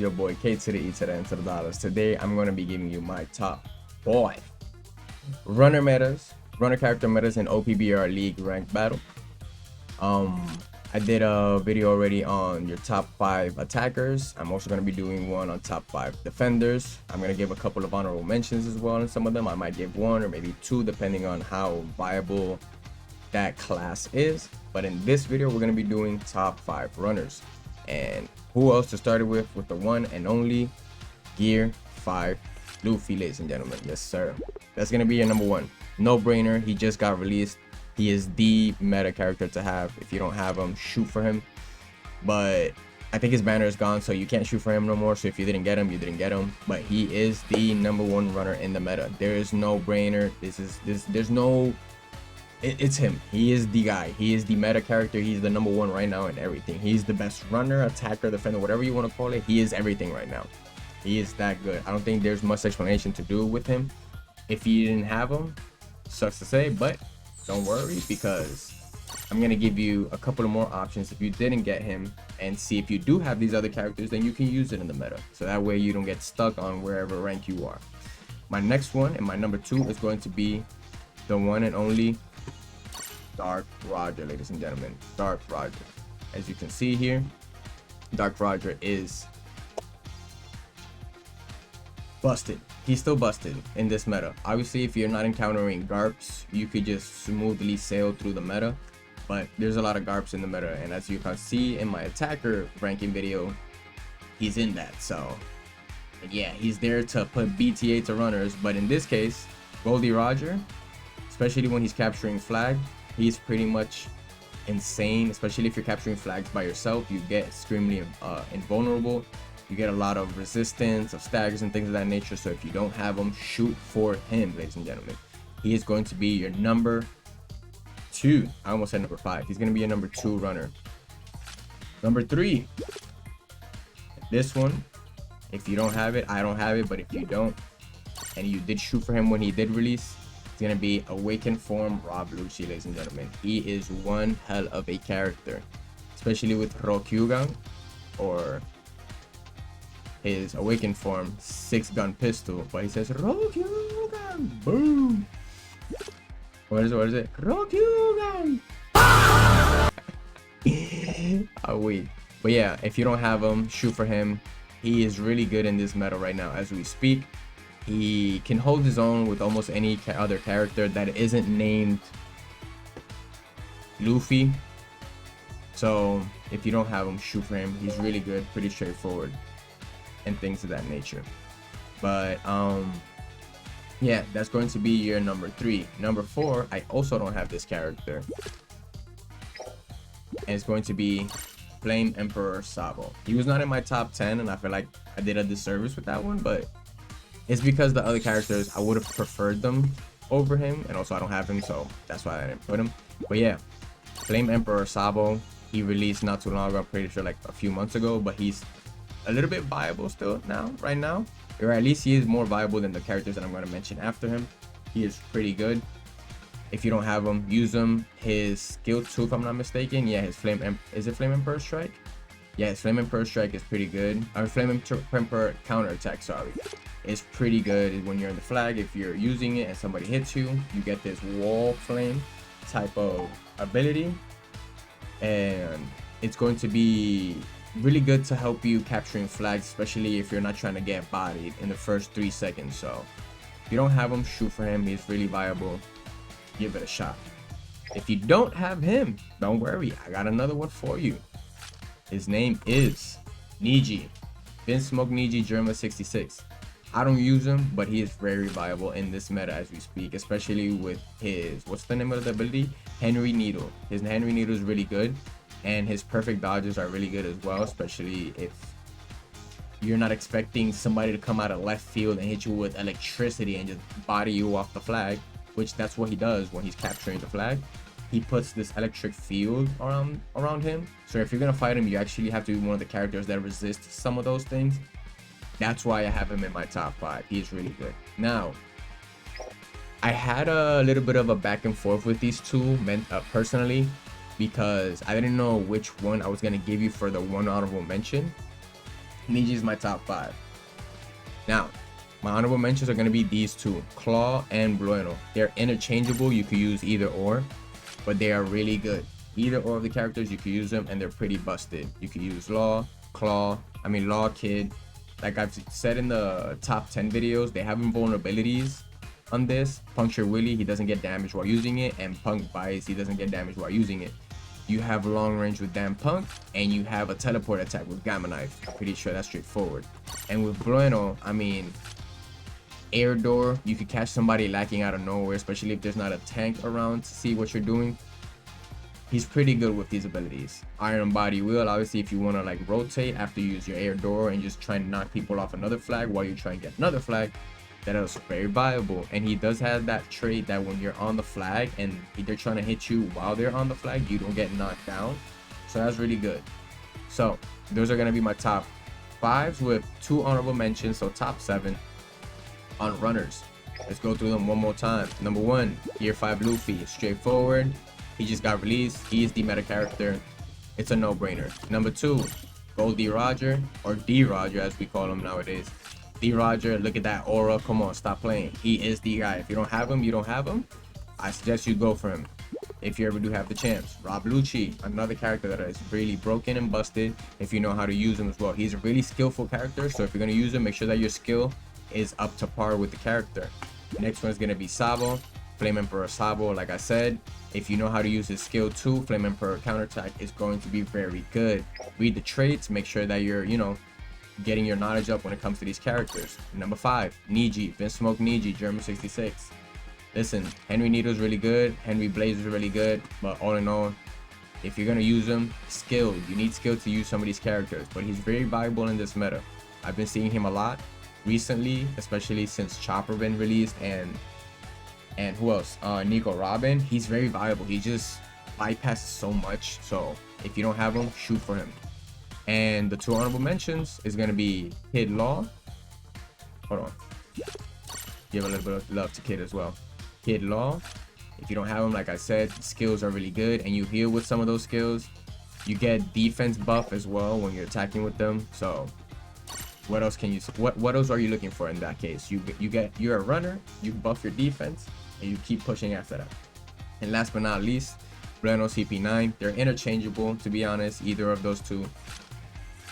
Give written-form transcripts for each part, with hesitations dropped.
your boy K to the E to the N to the dollars. Today I'm going to be giving you my top 5 runner character metas in Opbr League ranked battle. I did a video already on your top 5 attackers. I'm also going to be doing one on top 5 defenders. I'm going to give a couple of honorable mentions as well, and some of them I might give 1 or maybe 2 depending on how viable that class is. But in this video we're going to be doing top 5 runners. And who else to start it with the one and only Gear 5 Luffy, ladies and gentlemen. Yes sir, that's going to be your number 1. No brainer. He just got released. He is the meta character to have. If you don't have him, shoot for him. But I think his banner is gone, so you can't shoot for him no more. So if you didn't get him, you didn't get him. But he is the number 1 runner in the meta. There is no brainer. It's him. He is the guy. He is the meta character. He's the number 1 right now in everything. He's the best runner, attacker, defender, whatever you want to call it. He is everything right now. He is that good. I don't think there's much explanation to do with him. If you didn't have him, sucks to say, but don't worry, because I'm going to give you a couple of more options if you didn't get him, and see if you do have these other characters, then you can use it in the meta. So that way you don't get stuck on wherever rank you are. My next one and my number 2 is going to be the one and only Dark Roger, ladies and gentlemen. Dark Roger. As you can see here, Dark Roger is busted. He's still busted in this meta. Obviously, if you're not encountering garps, you could just smoothly sail through the meta, but there's a lot of garps in the meta, and as you can see in my attacker ranking video, he's in that. So yeah, he's there to put BTA to runners. But in this case, Goldie Roger, especially when he's capturing flag, he's pretty much insane. Especially if you're capturing flags by yourself, you get extremely invulnerable. You get a lot of resistance of staggers and things of that nature. So if you don't have him, shoot for him, ladies and gentlemen. He is going to be your number 2. I almost said number 5. He's going to be your number 2 runner. Number 3, this one, if you don't have it, I don't have it, but if you don't and you did shoot for him when he did release, it's going to be Awakened Form Rob Lucci, ladies and gentlemen. He is one hell of a character, especially with Rokugan, or his awakened form 6-gun pistol, but he says Rokugan, boom. What is it? Rokugan. Oh wait, but yeah, if you don't have him, shoot for him. He is really good in this meta right now as we speak. He can hold his own with almost any other character that isn't named Luffy. So if you don't have him, shoot for him. He's really good, pretty straightforward, and things of that nature. But yeah, that's going to be your number 3. Number 4, I also don't have this character, and it's going to be Flame Emperor Sabo. He was not in my top 10, and I feel like I did a disservice with that one, but it's because the other characters, I would have preferred them over him, and also I don't have him, so that's why I didn't put him. But yeah, Flame Emperor Sabo, he released not too long ago, I'm pretty sure like a few months ago, but he's a little bit viable still right now, or at least he is more viable than the characters that I'm going to mention after him. He is pretty good. If you don't have him, use him. His skill 2, if I'm not mistaken, yeah, his Flame Emperor Strike? Yeah, his Flame Emperor Strike is pretty good. Or Flame Emperor Counter Attack, sorry. It's pretty good when you're in the flag. If you're using it and somebody hits you, you get this wall flame type of ability, and it's going to be really good to help you capturing flags, especially if you're not trying to get bodied in the first 3 seconds. So if you don't have him, shoot for him. He's really viable. Give it a shot. If you don't have him, don't worry, I got another one for you. His name is Niji, Vince Smoke Niji Germa 66. I don't use him, but he is very viable in this meta as we speak, especially with his, what's the name of the ability? Henry Needle. His Henry Needle is really good, and his perfect dodges are really good as well, especially if you're not expecting somebody to come out of left field and hit you with electricity and just body you off the flag, which that's what he does when he's capturing the flag. He puts this electric field around him. So if you're gonna fight him, you actually have to be one of the characters that resist some of those things. That's why I have him in my top 5. He's really good. Now, I had a little bit of a back and forth with these two personally, because I didn't know which one I was gonna give you for the one honorable mention. Niji is my top 5. Now, my honorable mentions are going to be these two, Claw and Bueno. They're interchangeable. You could use either or, but they are really good. Either or of the characters, you could use them, and they're pretty busted. You could use Law, Kid. Like I've said in the top 10 videos, they have invulnerabilities on this. Puncture Willy, he doesn't get damage while using it, and Punk Bias, he doesn't get damage while using it. You have long range with Damn Punk, and you have a teleport attack with Gamma Knife. I'm pretty sure that's straightforward. And with Bueno, I mean, Air Door, you could catch somebody lacking out of nowhere, especially if there's not a tank around to see what you're doing. He's pretty good with these abilities. Iron Body Wheel, obviously, if you want to like rotate after you use your Air Door and just try and knock people off another flag while you try and get another flag, that is very viable. And he does have that trait that when you're on the flag and they're trying to hit you while they're on the flag, you don't get knocked down. So that's really good. So those are going to be my top 5s with 2 honorable mentions, so top 7 on runners. Let's go through them one more time. Number 1, Year 5 Luffy, straightforward. He just got released. He is the meta character. It's a no-brainer. Number 2, Gold D Roger, or D Roger as we call him nowadays. D Roger, look at that aura. Come on, stop playing. He is the guy. If you don't have him, you don't have him. I suggest you go for him if you ever do have the chance. Rob Lucci, another character that is really broken and busted if you know how to use him as well. He's a really skillful character, so if you're going to use him, make sure that your skill is up to par with the character. Next one is going to be Sabo, Flame Emperor Sabo. Like I said, if you know how to use his skill 2, Flame Emperor counterattack is going to be very good. Read the traits, make sure that you're, getting your knowledge up when it comes to these characters. Number 5, Niji, Vince Smoke Niji, German 66. Listen, Henry Needle's really good, Henry Blaze is really good, but all in all, if you're gonna use him, skill. You need skill to use some of these characters, but he's very valuable in this meta. I've been seeing him a lot recently, especially since Chopper been released, and who else? Nico Robin. He's very valuable. He just bypasses so much. So if you don't have him, shoot for him. And the 2 honorable mentions is gonna be Kid Law. Hold on. Give a little bit of love to Kid as well. Kid Law. If you don't have him, like I said, skills are really good, and you heal with some of those skills. You get defense buff as well when you're attacking with them. So what else can you? What else are you looking for in that case? You're a runner. You buff your defense, and you keep pushing after that. And last but not least, Bueno CP9. They're interchangeable, to be honest. Either of those two,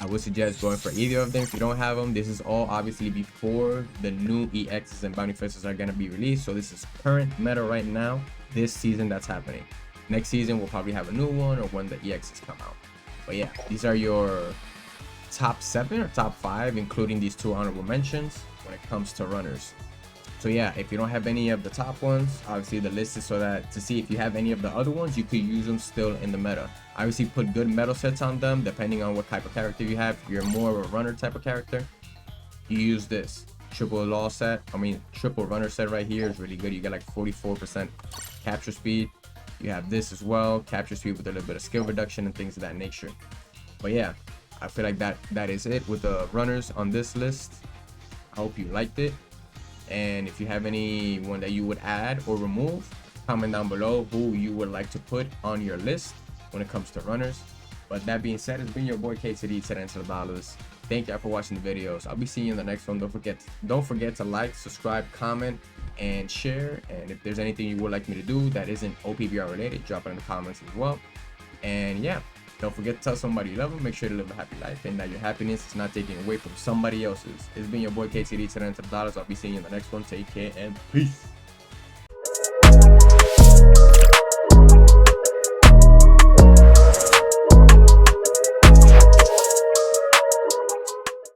I would suggest going for either of them if you don't have them. This is all obviously before the new EXs and bounty fences are going to be released. So this is current meta right now, this season that's happening. Next season we'll probably have a new one, or when the EXs come out. But yeah, these are your top 7 or top 5, including these 2 honorable mentions when it comes to runners. So yeah, if you don't have any of the top ones, obviously the list is so that to see if you have any of the other ones, you could use them still in the meta. Obviously put good metal sets on them depending on what type of character you have. If you're more of a runner type of character, you use this triple runner set right here is really good. You get like 44% capture speed. You have this as well, capture speed with a little bit of skill reduction and things of that nature. But yeah, I feel like that is it with the runners on this list. I hope you liked it. And if you have anyone that you would add or remove, comment down below who you would like to put on your list when it comes to runners. But that being said, it's been your boy KTD, $10. Thank y'all for watching the videos. I'll be seeing you in the next one. Don't forget to like, subscribe, comment, and share. And if there's anything you would like me to do that isn't Opbr related, drop it in the comments as well. And yeah, don't forget to tell somebody you love them. Make sure to live a happy life and that your happiness is not taken away from somebody else's. It's been your boy KTD, $10. I'll be seeing you in the next one. Take care and peace.